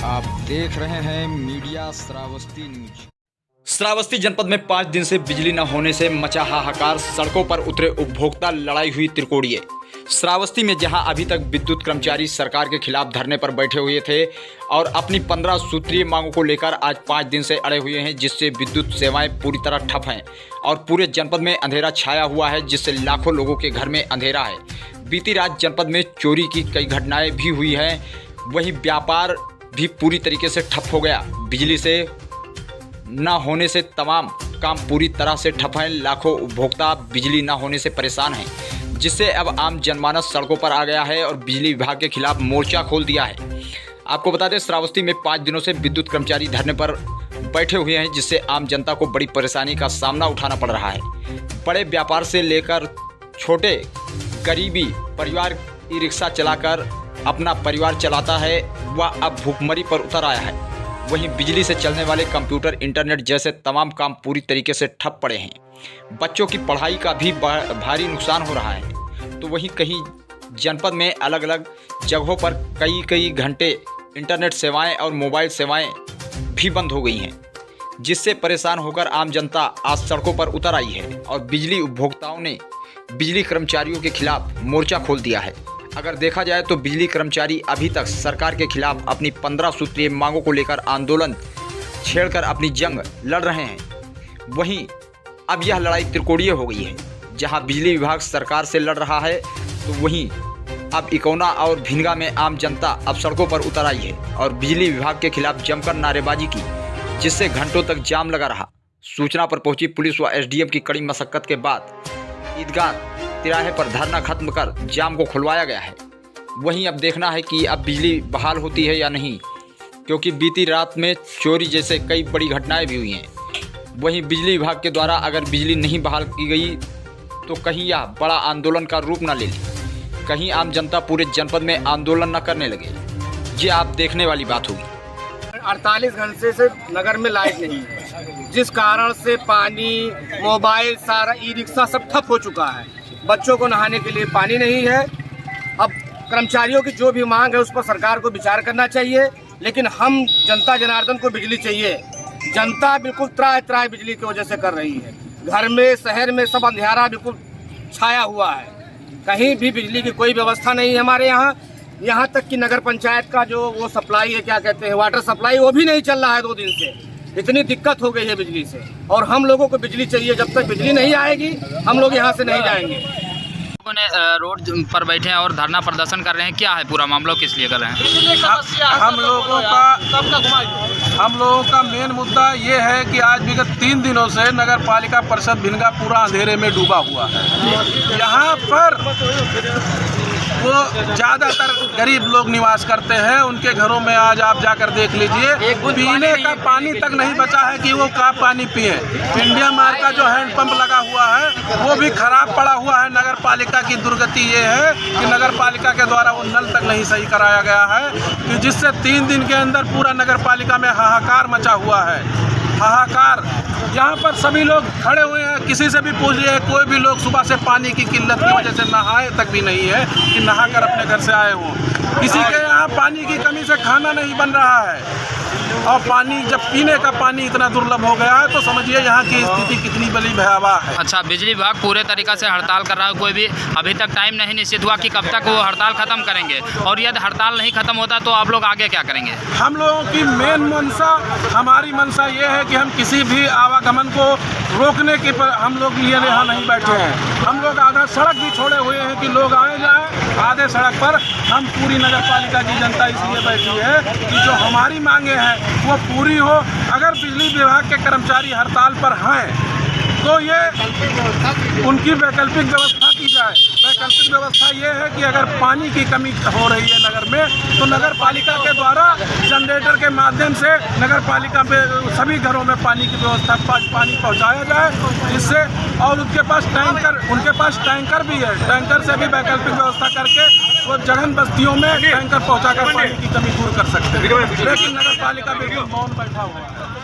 आप देख रहे हैं मीडिया श्रावस्ती न्यूज। श्रावस्ती जनपद में 5 दिन से बिजली न होने से मचा हाहाकार, सड़कों पर उतरे उपभोक्ता, लड़ाई हुई त्रिकोणीय। श्रावस्ती में जहां अभी तक विद्युत कर्मचारी सरकार के खिलाफ धरने पर बैठे हुए थे और अपनी 15 सूत्रीय मांगों को लेकर आज 5 दिन से अड़े हुए हैं, जिससे विद्युत सेवाएं पूरी तरह ठप हैं और पूरे जनपद में अंधेरा छाया हुआ है, जिससे लाखों लोगों के घर में अंधेरा है। बीती रात जनपद में चोरी की कई घटनाएं भी हुई हैं, वहीं व्यापार भी पूरी तरीके से ठप हो गया। बिजली से न होने से तमाम काम पूरी तरह से ठप हैं। लाखों उपभोक्ता बिजली न होने से परेशान हैं, जिससे अब आम जनमानस सड़कों पर आ गया है और बिजली विभाग के खिलाफ मोर्चा खोल दिया है। आपको बता दें, श्रावस्ती में 5 दिनों से विद्युत कर्मचारी धरने पर बैठे हुए हैं, जिससे आम जनता को बड़ी परेशानी का सामना उठाना पड़ रहा है। बड़े व्यापार से लेकर छोटे गरीबी परिवार ई रिक्शा चलाकर अपना परिवार चलाता है, वह अब भूखमरी पर उतर आया है। वहीं बिजली से चलने वाले कंप्यूटर, इंटरनेट जैसे तमाम काम पूरी तरीके से ठप पड़े हैं। बच्चों की पढ़ाई का भी भारी नुकसान हो रहा है। तो वहीं कहीं जनपद में अलग अलग जगहों पर कई घंटे इंटरनेट सेवाएं और मोबाइल सेवाएं भी बंद हो गई हैं, जिससे परेशान होकर आम जनता आज सड़कों पर उतर आई है और बिजली उपभोक्ताओं ने बिजली कर्मचारियों के खिलाफ मोर्चा खोल दिया है। अगर देखा जाए तो बिजली कर्मचारी अभी तक सरकार के खिलाफ अपनी 15 सूत्रीय मांगों को लेकर आंदोलन छेड़कर अपनी जंग लड़ रहे हैं। वहीं अब यह लड़ाई त्रिकोणीय हो गई है, जहां बिजली विभाग सरकार से लड़ रहा है, तो वहीं अब इकौना और भिनगा में आम जनता अब सड़कों पर उतर आई है और बिजली विभाग के खिलाफ जमकर नारेबाजी की, जिससे घंटों तक जाम लगा रहा। सूचना पर पहुंची पुलिस व एसडीएम की कड़ी मशक्कत के बाद ईदगाह तिराहे पर धरना खत्म कर जाम को खुलवाया गया है। वहीं अब देखना है कि अब बिजली बहाल होती है या नहीं, क्योंकि बीती रात में चोरी जैसे कई बड़ी घटनाएं भी हुई हैं। वहीं बिजली विभाग के द्वारा अगर बिजली नहीं बहाल की गई तो कहीं यह बड़ा आंदोलन का रूप न ले ले, कहीं आम जनता पूरे जनपद में आंदोलन न करने लगे। ये आप देखने वाली बात होगी। 48 घंटे से नगर में लाइट नहीं है, जिस कारण से पानी, मोबाइल, सारा ई रिक्शा सब ठप हो चुका है। बच्चों को नहाने के लिए पानी नहीं है। अब कर्मचारियों की जो भी मांग है उस पर सरकार को विचार करना चाहिए, लेकिन हम जनता जनार्दन को बिजली चाहिए। जनता बिल्कुल त्राय बिजली की वजह से कर रही है। घर में, शहर में सब अंधेरा बिल्कुल छाया हुआ है, कहीं भी बिजली की कोई व्यवस्था नहीं है हमारे यहाँ। यहाँ तक कि नगर पंचायत का जो वो सप्लाई है, क्या कहते हैं, वाटर सप्लाई, वो भी नहीं चल रहा है 2 दिन से। इतनी दिक्कत हो गई है बिजली से और हम लोगों को बिजली चाहिए। जब तक बिजली नहीं आएगी हम लोग यहाँ से नहीं जाएंगे। लोगों ने रोड पर बैठे हैं और धरना प्रदर्शन कर रहे हैं, क्या है पूरा मामला, किस लिए कर रहे हैं? हम लोगों का मेन मुद्दा ये है कि आज विगत 3 दिनों से नगर पालिका परिषद भिनगा पूरा अंधेरे में डूबा हुआ है। यहाँ पर वो ज़्यादातर गरीब लोग निवास करते हैं, उनके घरों में आज आप जाकर देख लीजिए, पीने का पानी तक नहीं बचा है कि वो क्या पानी पिए। इंडिया मार्ट का जो हैंडपंप लगा हुआ है वो भी खराब पड़ा हुआ है। नगर पालिका की दुर्गति ये है कि नगर पालिका के द्वारा वो नल तक नहीं सही कराया गया है, कि जिससे 3 दिन के अंदर पूरा नगर पालिका में हाहाकार मचा हुआ है। हाहाकार, यहाँ पर सभी लोग खड़े हुए हैं, किसी से भी पूछ लिए, कोई भी लोग सुबह से पानी की किल्लत की वजह से नहाए तक भी नहीं है कि नहाकर अपने घर से आए हों। किसी के यहाँ पानी की कमी से खाना नहीं बन रहा है और पानी, जब पीने का पानी इतना दुर्लभ हो गया है तो समझिए यहाँ की स्थिति कितनी बड़ी भयावह है। अच्छा, बिजली विभाग पूरे तरीक़े से हड़ताल कर रहा है, कोई भी अभी तक टाइम नहीं निश्चित हुआ कि कब तक वो हड़ताल ख़त्म करेंगे, और यदि हड़ताल नहीं ख़त्म होता तो आप लोग आगे क्या करेंगे? हम लोगों की मेन मंशा, हमारी मंशा ये है कि हम किसी भी आवागमन को रोकने के पर हम लोग लिए यहाँ नहीं बैठे हैं। हम लोग आधा सड़क भी छोड़े हुए हैं कि लोग आए जाएँ। आधे सड़क पर हम पूरी नगर पालिका की जनता इसलिए बैठी है कि जो हमारी मांगे हैं वो पूरी हो। अगर बिजली विभाग के कर्मचारी हड़ताल पर हैं तो ये उनकी वैकल्पिक व्यवस्था की जाए। वैकल्पिक व्यवस्था ये है कि अगर पानी की कमी हो रही है नगर में, तो नगर पालिका के द्वारा जनरेटर के माध्यम से नगर पालिका में सभी घरों में पानी की व्यवस्था, पानी पहुंचाया जाए इससे। और उनके पास टैंकर भी है, टैंकर से भी वैकल्पिक व्यवस्था करके वो जगह बस्तियों में टैंकर पहुँचाकर पानी की कमी दूर कर सकते हैं। लेकिन नगर पालिका बिल्कुल मौन बैठा हुआ है।